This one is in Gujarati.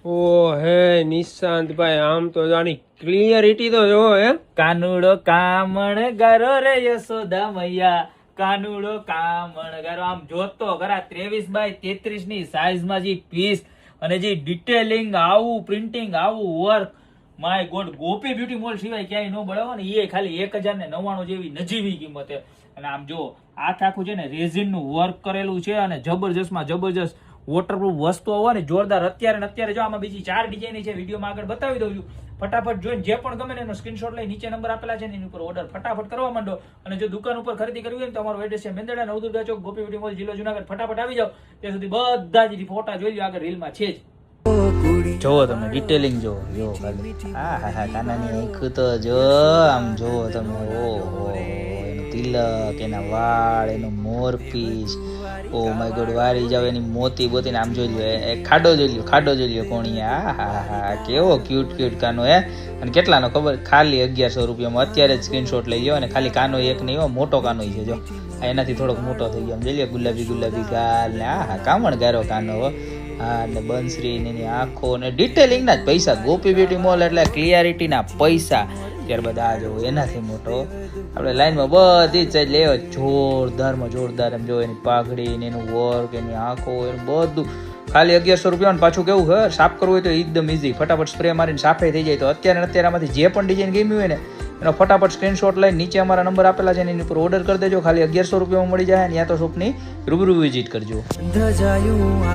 ઓ હે નિશાંતભાઈ, આમ તો જાણી ક્લિયરિટી તો જો હે. કાનુડો કામણ ગારો રે યશોદા મૈયા, કાનુડો કામણ ગારો. આમ જોતો ખરા 23x33 ની સાઈઝમાં જે પીસ અને જે ડિટેલિંગ આવું પ્રિન્ટિંગ આવું work, my God, Gopi beauty mall સિવાય ક્યાંય ન મળે ને. એ ખાલી 1099 જેવી નજીવી કિંમતે. અને આમ જો આખું છે ને રેઝિન નું વર્ક કરેલું છે અને જબરજસ્ત માં જબરજસ્ત વોટરપ્રૂફ વસ્તુઓ હોય ને જોરદાર. અત્યારે જો આમાં બીજી 4 ડિઝાઇન છે, વિડીયોમાં આગળ બતાવી દઉં છું. ફટાફટ જોઈને જે પણ ગમે ને એનો સ્ક્રીનશોટ લઈ નીચે નંબર આપેલા છે એની ઉપર ઓર્ડર ફટાફટ કરવા માંડો. અને જો દુકાન ઉપર ખરીદી કરવી હોય ને તો અમારો એડ્રેસ છે મેંદરડા નવદુર્ગા ચોક, ગોપી બ્યુટી મોલ, જિલ્લો જુનાગઢ. ફટાફટ આવી જાઓ. ત્યાં સુધી બધા જ ફોટા જોઈ લો, આગળ રીલમાં છે જ. જોવો તમે ડિટેલિંગ જોવો, જો ખાલી હા કાનાની આંખ તો જો આમ જોવો તમે. ઓહો, એનું તિલક, એના વાળ, એનું મોરપીસ, ઓ માય ગોડ, વારી જાવ એની મોતી બોતી આમ જોઈ લ્યો. એ ખાડો જોઈ લ્યો કોણિયા. હા કેવો ક્યુટ કાનો હે. અને કેટલાનો ખબર? ખાલી 1100 રૂપિયામાં. અત્યારે જ સ્ક્રીનશોટ લઈ લ્યો. અને ખાલી કાનો એક નહીં, મોટો કાનો છે જો. એનાથી થોડોક મોટો થઈ ગયો. જોઈ લ્યો, ગુલાબી ગાલ ને કામણ ગારો કાનો. હા, ને બંસરી ની આંખો ને ડિટેલિંગ ના જ પૈસા. ગોપી બ્યુટી મોલ એટલે ક્લિયરિટી ના પૈસા. ત્યારબાદ આ જો એનાથી મોટો આપણે લાઈનમાં બધી જ લેવો. જોરદાર એમ જો એની પાઘડી ને એનું વર્ક, એની આંખો, એનું બધું ખાલી 1100 રૂપિયા. પાછું કેવું ખબર, સાફ કરવું હોય તો એકદમ ઈઝી, ફટાફટ સ્પ્રે મારીને સાફે થઈ જાય. તો અત્યારે આમાંથી જે પણ ડિઝાઇન ગમી હોય ને એનો ફટાફટ સ્ક્રીનશોટ લઈને નીચે અમારા નંબર આપેલા છે એની ઉપર ઓર્ડર કરી દેજો. ખાલી 1100 રૂપિયામાં મળી જાય. ત્યાં તો શોપની રૂબરૂ વિઝિટ કરજો.